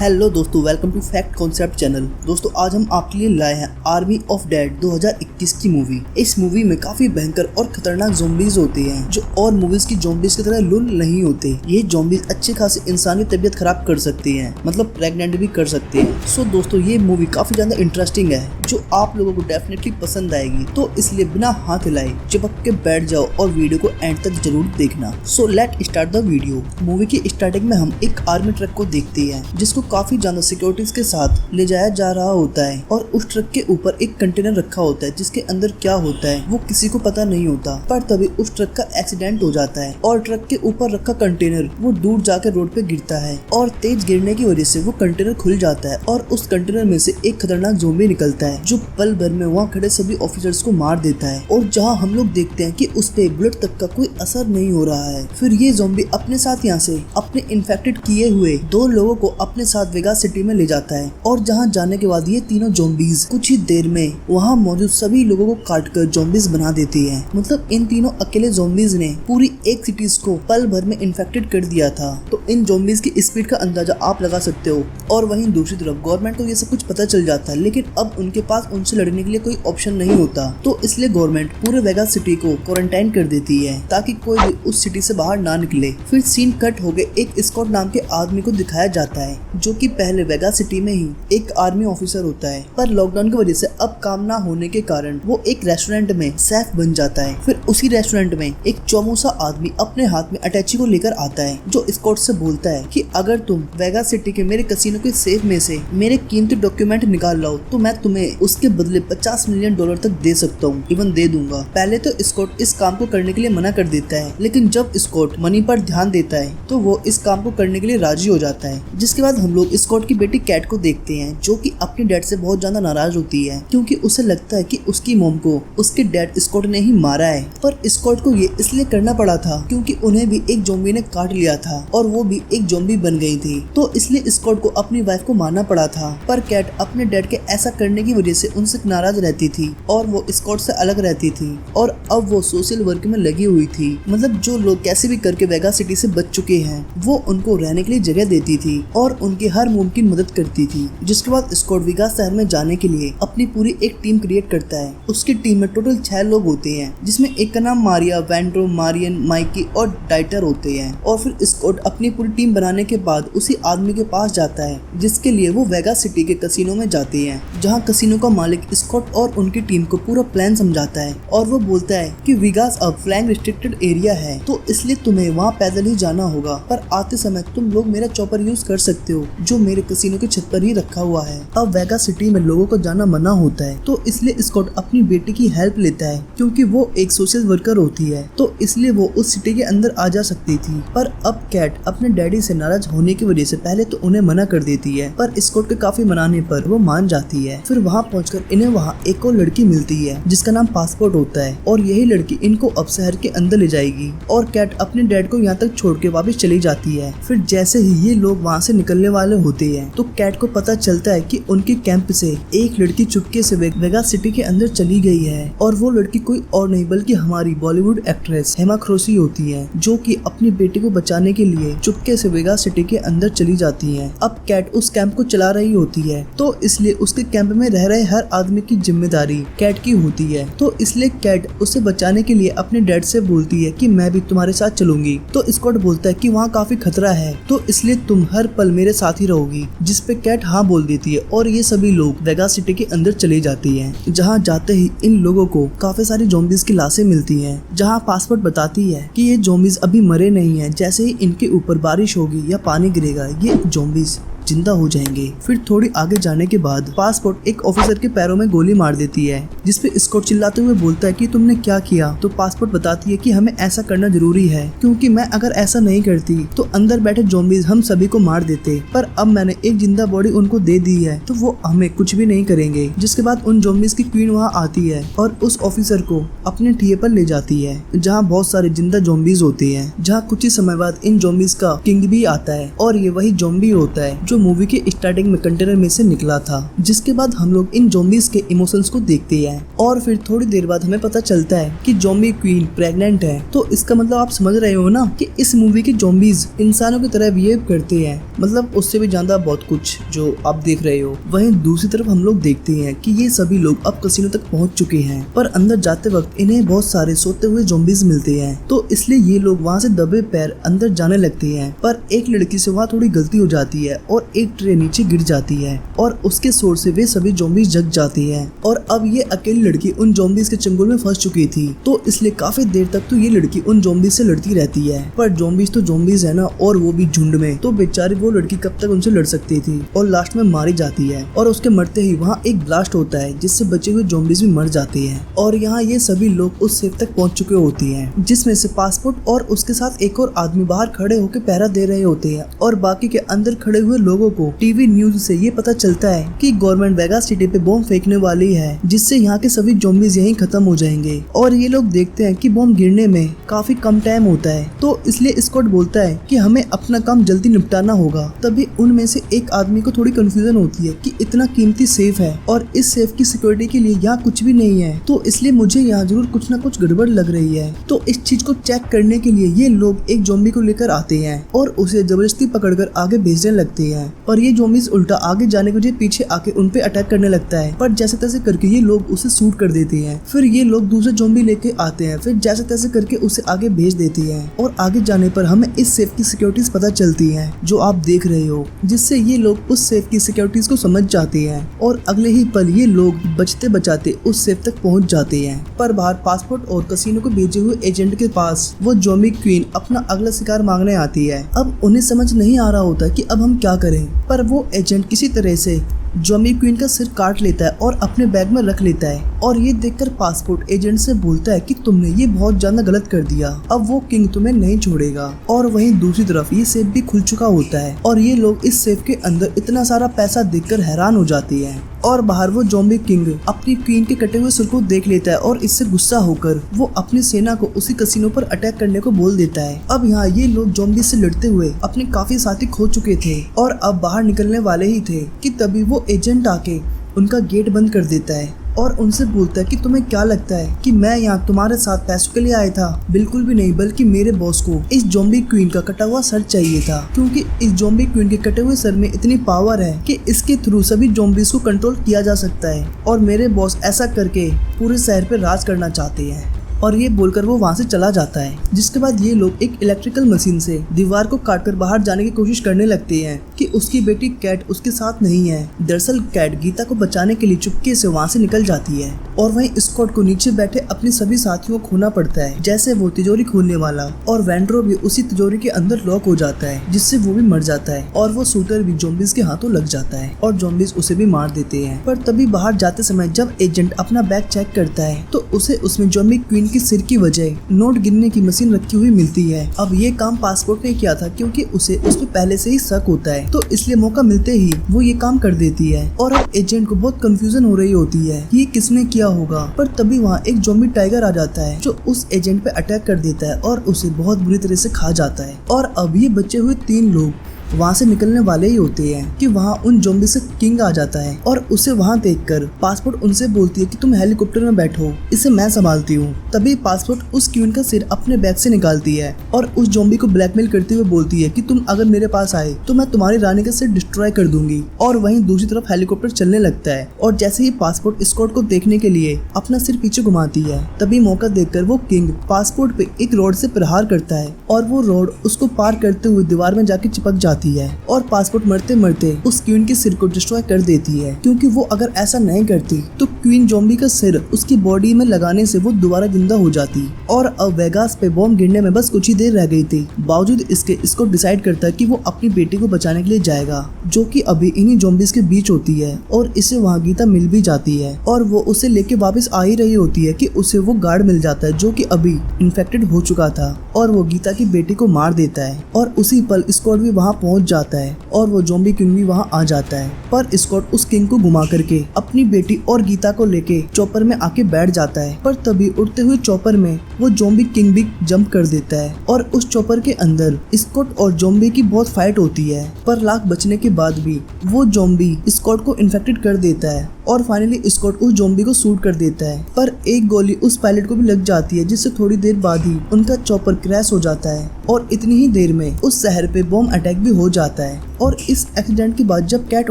Hello दोस्तों, welcome to fact concept channel. दोस्तों आज हम आपके लिए लाए हैं आर्मी ऑफ डेड 2021 की मूवी। इस मूवी में काफी भयंकर और खतरनाक ज़ॉम्बीज होते हैं जो और मूवीज की ज़ॉम्बीज की तरह लुल नहीं होते। ये ज़ॉम्बीज अच्छे खासे इंसान की तबीयत खराब कर सकते हैं, मतलब प्रेग्नेंट भी कर सकते हैं। सो दोस्तों ये मूवी काफी ज्यादा इंटरेस्टिंग है जो आप लोगों को डेफिनेटली पसंद आएगी। तो इसलिए बिना हाथ हिलाए चिपक के बैठ जाओ और वीडियो को एंड तक जरूर देखना। So let start the video. Movie की स्टार्टिंग में हम एक आर्मी ट्रक को देखते हैं जिसको काफी ज्यादा सिक्योरिटीज के साथ ले जाया जा रहा होता है और उस ट्रक के ऊपर एक कंटेनर रखा होता है जिसके अंदर क्या होता है वो किसी को पता नहीं होता। पर तभी उस ट्रक का एक्सीडेंट हो जाता है और ट्रक के ऊपर रखा कंटेनर वो दूर जाकर रोड पे गिरता है और तेज गिरने की वजह से वो कंटेनर खुल जाता है और उस कंटेनर में से एक खतरनाक ज़ॉम्बी निकलता है जो पल भर में वहाँ खड़े सभी ऑफिसर्स को मार देता है। और जहाँ हम लोग देखते हैं कि उस पे बुलेट तक का कोई असर नहीं हो रहा है। फिर ये ज़ॉम्बी अपने साथ यहाँ से अपने इन्फेक्टेड किए हुए 2 लोगों को अपने साथ वेगास सिटी में ले जाता है और जहाँ जाने के बाद ये तीनों ज़ॉम्बीज कुछ ही देर में वहाँ मौजूद सभी लोगों को काटकर ज़ॉम्बीज बना देती है। मतलब इन तीनों अकेले ज़ॉम्बीज ने पूरी एक सिटीज को पल भर में इन्फेक्टेड कर दिया था। तो इन ज़ॉम्बीज की स्पीड का अंदाजा आप लगा सकते हो। और वहीं दूसरी तरफ गवर्नमेंट को ये सब कुछ पता चल जाता है, लेकिन अब उनके पास उनसे लड़ने के लिए कोई ऑप्शन नहीं होता। तो इसलिए गवर्नमेंट पूरे वेगास सिटी को क्वारंटाइन कर देती है ताकि कोई भी उस सिटी से बाहर ना निकले। फिर सीन कट हो गए एक स्कॉट नाम के आदमी को दिखाया जाता है जो कि पहले वेगास सिटी में ही एक आर्मी ऑफिसर होता है, पर लॉकडाउन की वजह से अब काम ना होने के कारण वो एक रेस्टोरेंट में शेफ बन जाता है। फिर उसी रेस्टोरेंट में एक चौमूसा आदमी अपने हाथ में अटैची को लेकर आता है जो स्कॉट से बोलता है कि अगर तुम वेगास सिटी के मेरे कसिनो के सेफ में से मेरे कीमती डॉक्यूमेंट निकाल लाओ तो मैं तुम्हें उसके बदले $50 मिलियन तक दे सकता हूँ, इवन दे दूंगा। पहले तो स्कॉट इस काम को करने के लिए मना कर देता है, लेकिन जब स्कॉट मनी पर ध्यान देता है तो वो इस काम को करने के लिए राजी हो जाता है। जिसके बाद हम लोग स्कॉट की बेटी कैट को देखते हैं जो कि अपने डैड से बहुत ज्यादा नाराज होती है क्योंकि उसे लगता है कि उसकी मॉम को उसके डैड स्कॉट ने ही मारा है। पर स्कॉट को ये इसलिए करना पड़ा था क्योंकि उन्हें भी एक ज़ॉम्बी ने काट लिया था और वो भी एक ज़ॉम्बी बन गई थी, तो इसलिए स्कॉट को अपनी वाइफ को मारना पड़ा था। पर कैट अपने डैड के ऐसा करने की वजह से उनसे नाराज रहती थी और वो स्कॉट से अलग रहती थी और अब वो सोशल वर्क में लगी हुई थी। मतलब जो लोग कैसे भी करके वेगास सिटी से बच चुके हैं वो उनको रहने के लिए जगह देती थी और उनकी हर मुमकिन मदद करती थी। जिसके बाद स्कॉट वेगास शहर में जाने के लिए अपनी पूरी एक टीम क्रिएट करता है। उसकी टीम में टोटल 6 लोग होते हैं जिसमें एक का नाम मारिया, वैंड्रो, मारियन, माइकी और डाइटर होते हैं। और फिर स्कॉट अपनी पूरी टीम बनाने के बाद उसी आदमी के पास जाता है जिसके लिए वो वेगास सिटी के कसिनो में जाते हैं, जहाँ कसिनो का मालिक स्कॉट और उनकी टीम को पूरा प्लान समझाता है और वो बोलता है कि वेगास अब फ्लैग रिस्ट्रिक्टेड एरिया है तो इसलिए तुम्हें वहाँ पैदल ही जाना होगा, पर आते समय तुम लोग मेरा चॉपर यूज कर सकते हो जो मेरे कसिनो के छत पर ही रखा हुआ है। अब वेगास सिटी में लोगों को जाना मना होता है तो इसलिए स्कॉट अपनी बेटी की हेल्प लेता है क्योंकि वो एक सोशल वर्कर होती है, तो इसलिए वो उस सिटी के अंदर आ जा सकती थी। पर अब कैट अपने डैडी से नाराज होने की वजह से पहले तो उन्हें मना कर देती है, पर स्कॉट के काफी मनाने पर वो मान जाती है। फिर वहाँ पहुंचकर इन्हें वहाँ एक और लड़की मिलती है जिसका नाम पासपोर्ट होता है और यही लड़की इनको अब शहर के अंदर ले जाएगी और कैट अपने डैड को यहाँ तक छोड़ के वापस चली जाती है। फिर जैसे ही ये लोग वहाँ से निकलने वाले होते हैं तो कैट को पता चलता है कि उनके कैंप से एक लड़की चुपके से वेगास सिटी के अंदर चली गई है और वो लड़की कोई और नहीं बल्कि हमारी बॉलीवुड एक्ट्रेस हेमा खरोसी होती है जो कि अपनी बेटी को बचाने के लिए चुपके से वेगास सिटी के अंदर चली जाती है। अब कैट उस कैंप को चला रही होती है तो इसलिए उसके कैंप में रह रहे हर आदमी की जिम्मेदारी कैट की होती है, तो इसलिए कैट उसे बचाने के लिए अपने डैड से बोलती है कि मैं भी तुम्हारे साथ चलूंगी। तो स्कॉट बोलता है कि वहाँ काफी खतरा है तो इसलिए तुम हर पल मेरे साथ ही रहोगी, जिसपे कैट हाँ बोल देती है और ये सभी लोग वेगास सिटी के अंदर चले जाती हैं। जहाँ जाते ही इन लोगों को काफी सारी ज़ॉम्बीज की लाशें मिलती हैं, जहाँ पासपोर्ट बताती है कि ये ज़ॉम्बीज अभी मरे नहीं हैं, जैसे ही इनके ऊपर बारिश होगी या पानी गिरेगा ये ज़ॉम्बीज जिंदा हो जाएंगे। फिर थोड़ी आगे जाने के बाद पासपोर्ट एक ऑफिसर के पैरों में गोली मार देती है जिसपे स्कॉट चिल्लाते हुए बोलता है कि तुमने क्या किया। तो पासपोर्ट बताती है कि हमें ऐसा करना जरूरी है क्योंकि मैं अगर ऐसा नहीं करती तो अंदर बैठे ज़ॉम्बीज हम सभी को मार देते, पर अब मैंने एक जिंदा बॉडी उनको दे दी है तो वो हमें कुछ भी नहीं करेंगे। जिसके बाद उन ज़ॉम्बीज की क्वीन वहाँ आती है और उस ऑफिसर को अपने ठिये पर ले जाती है जहाँ बहुत सारे जिंदा ज़ॉम्बीज होते हैं, जहाँ कुछ ही समय बाद इन ज़ॉम्बीज का किंग भी आता है और ये वही ज़ॉम्बी होता है जो मूवी के स्टार्टिंग में कंटेनर में से निकला था। जिसके बाद हम लोग इन ज़ॉम्बीज के इमोशंस को देखते हैं और फिर थोड़ी देर बाद हमें पता चलता है कि ज़ॉम्बी क्वीन प्रेग्नेंट है। तो इसका मतलब आप समझ रहे हो ना कि इस मूवी के ज़ॉम्बीज इंसानों की तरह बिहेव करते हैं, मतलब उससे भी ज्यादा बहुत कुछ जो आप देख रहे हो। वहीं दूसरी तरफ हम लोग देखते हैं कि ये सभी लोग अब कसिनो तक पहुंच चुके हैं, पर अंदर जाते वक्त इन्हें बहुत सारे सोते हुए ज़ॉम्बीज मिलते हैं। तो इसलिए ये लोग वहाँ से दबे पैर अंदर जाने लगते हैं, पर एक लड़की से वहाँ थोड़ी गलती हो जाती है और एक ट्रे नीचे गिर जाती है और उसके शोर से वे सभी ज़ॉम्बीज जग जाती है। और अब ये अकेली लड़की उन ज़ॉम्बीज के चंगुल में फंस चुकी थी, तो इसलिए काफी देर तक तो ये लड़की उन ज़ॉम्बीज से लड़ती रहती है। पर ज़ॉम्बीज तो ज़ॉम्बीज है ना, और वो भी झुंड में, तो बेचारी वो लड़की कब तक उनसे लड़ सकती थी और लास्ट में मारी जाती है। और उसके मरते ही वहाँ एक ब्लास्ट होता है जिससे बचे हुए ज़ॉम्बीज भी मर जाते हैं। और यहाँ ये सभी लोग उस सेफ तक पहुँच चुके होते हैं, जिसमें से पासपोर्ट और उसके साथ एक और आदमी बाहर खड़े होकर पहरा दे रहे होते हैं। और बाकी के अंदर खड़े हुए लोगों को टीवी न्यूज से ये पता चलता है कि गवर्नमेंट वेगास सिटी पे बॉम्ब फेंकने वाली है, जिससे यहाँ के सभी ज़ॉम्बीज यहीं खत्म हो जाएंगे। और ये लोग देखते हैं कि बॉम्ब गिरने में काफी कम टाइम होता है, तो इसलिए स्कॉट बोलता है कि हमें अपना काम जल्दी निपटाना होगा। तभी उनमें से एक आदमी को थोड़ी कंफ्यूजन होती है कि इतना कीमती सेफ है और इस सेफ की सिक्योरिटी के लिए यहाँ कुछ भी नहीं है, तो इसलिए मुझे यहाँ जरूर कुछ ना कुछ गड़बड़ लग रही है। तो इस चीज को चेक करने के लिए ये लोग एक ज़ॉम्बी को लेकर आते हैं और उसे जबरदस्ती पकड़कर आगे भेजने लगते हैं। पर ये ज़ॉम्बीज उल्टा आगे जाने के बजाय पीछे आके उन पे अटैक करने लगता है, पर जैसे तैसे करके ये लोग उसे शूट कर देते हैं। फिर ये लोग दूसरे ज़ॉम्बी लेके आते हैं, फिर जैसे तैसे करके उसे आगे भेज देती है। और आगे जाने पर हमें इस सेफ की सिक्योरिटीज पता चलती है जो आप देख रहे हो, जिससे ये लोग उस सेफ की सिक्योरिटीज को समझ जाते हैं और अगले ही पल ये लोग बचते बचाते उस सेफ तक पहुंच जाते हैं। पर बाहर पासपोर्ट और कसिनो को भेजे हुए एजेंट के पास वो ज़ॉम्बी क्वीन अपना अगला शिकार मांगने आती है। अब उन्हें समझ नहीं आ रहा होता कि अब हम क्या करें, पर वो एजेंट किसी तरह से ज़ॉम्बी क्वीन का सिर काट लेता है और अपने बैग में रख लेता है। और ये देखकर पासपोर्ट एजेंट से बोलता है कि तुमने ये बहुत ज्यादा गलत कर दिया, अब वो किंग तुम्हें नहीं छोड़ेगा। और वहीं दूसरी तरफ ये सेफ भी खुल चुका होता है और ये लोग इस सेफ के अंदर इतना सारा पैसा देखकर हैरान हो जाते हैं। और बाहर वो ज़ॉम्बी किंग अपनी क्वीन के कटे हुए सिर को देख लेता है और इससे गुस्सा होकर वो अपनी सेना को उसी कसिनो पर अटैक करने को बोल देता है। अब यहाँ ये लोग ज़ॉम्बी से लड़ते हुए अपने काफी साथी खो चुके थे और अब बाहर निकलने वाले ही थे कि तभी वो एजेंट आके उनका गेट बंद कर देता है और उनसे बोलता है कि तुम्हें क्या लगता है कि मैं यहाँ तुम्हारे साथ पैसों के लिए आया था? बिल्कुल भी नहीं, बल्कि मेरे बॉस को इस ज़ॉम्बी क्वीन का कटा हुआ सर चाहिए था, क्योंकि इस ज़ॉम्बी क्वीन के कटे हुए सर में इतनी पावर है कि इसके थ्रू सभी ज़ॉम्बीज को कंट्रोल किया जा सकता है और मेरे बॉस ऐसा करके पूरे शहर पे राज करना चाहते हैं। और ये बोलकर वो वहाँ से चला जाता है। जिसके बाद ये लोग एक इलेक्ट्रिकल मशीन से दीवार को काटकर बाहर जाने की कोशिश करने लगते हैं कि उसकी बेटी कैट उसके साथ नहीं है। दरअसल कैट गीता को बचाने के लिए चुपके से वहाँ से निकल जाती है और वहीं स्कॉट को नीचे बैठे अपने सभी साथियों को खोना पड़ता है, जैसे वो तिजोरी खोलने वाला, और वेंड्रो भी उसी तिजोरी के अंदर लॉक हो जाता है, जिससे वो भी मर जाता है और वो शूटर भी ज़ॉम्बीज के हाथों लग जाता है और ज़ॉम्बीज उसे भी मार देते हैं। पर तभी बाहर जाते समय जब एजेंट अपना बैग चेक करता है तो उसे उसमें ज़ॉम्बी क्वीन की सिर की वजह नोट गिनने की मशीन रखी हुई मिलती है। अब ये काम पासपोर्ट ने किया था क्योंकि उसे उस पर पहले से ही शक होता है, तो इसलिए मौका मिलते ही वो ये काम कर देती है। और अब एजेंट को बहुत कंफ्यूजन हो रही होती है ये किसने किया होगा। पर तभी वहाँ एक ज़ॉम्बी टाइगर आ जाता है जो उस एजेंट पे अटैक कर देता है और उसे बहुत बुरी तरह से खा जाता है। और अब ये बचे हुए 3 लोग वहाँ से निकलने वाले ही होते हैं कि वहाँ उन ज़ॉम्बी से किंग आ जाता है और उसे वहाँ देखकर पासपोर्ट उनसे बोलती है कि तुम हेलीकॉप्टर में बैठो, इसे मैं संभालती हूँ। तभी पासपोर्ट उस क्वीन का सिर अपने बैग से निकालती है और उस ज़ॉम्बी को ब्लैकमेल करते हुए बोलती है कि तुम अगर मेरे पास आए तो मैं तुम्हारी रानी का सिर डिस्ट्रॉय कर दूंगी। और वहीं दूसरी तरफ हेलीकॉप्टर चलने लगता है और जैसे ही पासपोर्ट स्कॉट को देखने के लिए अपना सिर पीछे घुमाती है, तभी मौका देखकर वो किंग पासपोर्ट पे एक रॉड से प्रहार करता है और वो रॉड उसको पार करते हुए दीवार में जाके चिपक जाती है और पासपोर्ट मरते मरते उस क्वीन के सिर को डिस्ट्रॉय कर देती है, क्योंकि वो अगर ऐसा नहीं करती तो क्वीन ज़ॉम्बी का सिर उसकी बॉडी में लगाने से वो दोबारा जिंदा हो जाती। और अब वेगास पे बॉम्ब गिरने में बस कुछ ही देर रह गई थी। बावजूद इसके इसको डिसाइड करता है कि वो अपनी बेटी को बचाने के लिए जाएगा, जो कि अभी इन्हीं ज़ॉम्बीज के बीच होती है। और इसे वहाँ गीता मिल भी जाती है और वो उसे लेके वापस आ ही रही होती है कि उसे वो गार्ड मिल जाता है जो कि अभी इन्फेक्टेड हो चुका था और वो गीता की बेटी को मार देता है। और उसी पल स्कॉट भी वहाँ पहुंच जाता है और वो ज़ॉम्बी किंग भी वहां आ जाता है। पर स्कॉट उस किंग को घुमा करके अपनी बेटी और गीता को लेके चॉपर में आके बैठ जाता है। पर तभी उड़ते हुए चॉपर में वो ज़ॉम्बी किंग भी जंप कर देता है और उस चॉपर के अंदर स्कॉट और ज़ॉम्बी की बहुत फाइट होती है। पर लाख बचने के बाद भी वो ज़ॉम्बी स्कॉट को इन्फेक्टेड कर देता है और फाइनली स्कॉट उस ज़ॉम्बी को शूट कर देता है। पर एक गोली उस पायलट को भी लग जाती है, जिससे थोड़ी देर बाद ही उनका चॉपर क्रैश हो जाता है और इतनी ही देर में उस शहर पे बॉम्ब अटैक भी हो जाता है। और इस एक्सीडेंट के बाद जब कैट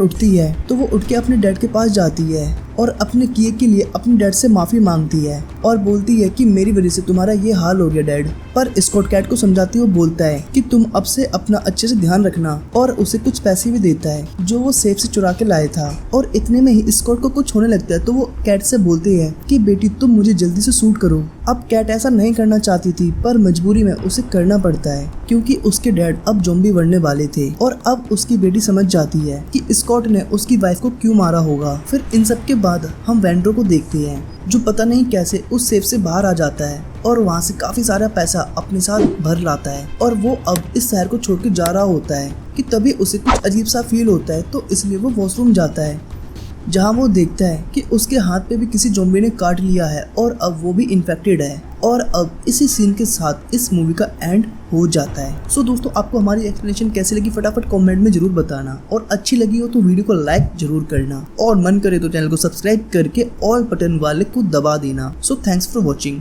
उठती है तो वो उठ के अपने डैड के पास जाती है और अपने किए के लिए अपने डैड से माफी मांगती है और बोलती है कि मेरी वजह से तुम्हारा ये हाल हो गया डैड। पर स्कॉट कैट को समझाते हुए बोलता है कि तुम अब से अपना अच्छे से ध्यान रखना और उसे कुछ पैसे भी देता है जो वो सेफ से चुरा के लाया था। और इतने में ही स्कॉट को कुछ होने लगता है तो वो कैट से बोलते हैं कि बेटी तुम मुझे जल्दी से शूट करो। अब कैट ऐसा नहीं करना चाहती थी पर मजबूरी में उसे करना पड़ता है क्योंकि उसके डैड अब ज़ॉम्बी बनने वाले थे। और अब उसकी बेटी समझ जाती है कि स्कॉट ने उसकी वाइफ को क्यों मारा होगा। फिर इन सब के बाद हम वेंड्रो को देखते हैं जो पता नहीं कैसे उस सेफ से बाहर आ जाता है और वहाँ से काफी सारा पैसा अपने साथ भर लाता है। और वो अब इस शहर को छोड़ के जा रहा होता है कि तभी उसे कुछ अजीब सा फील होता है, तो इसलिए वो वॉशरूम जाता है जहाँ वो देखता है कि उसके हाथ पे भी किसी ज़ॉम्बी ने काट लिया है और अब वो भी इन्फेक्टेड है। और अब इसी सीन के साथ इस मूवी का एंड हो जाता है। सो दोस्तों, आपको हमारी एक्सप्लेनेशन कैसी लगी फटाफट कमेंट में जरूर बताना और अच्छी लगी हो तो वीडियो को लाइक जरूर करना और मन करे तो चैनल को सब्सक्राइब करके ऑल बटन वाले को दबा देना। So thanks for watching.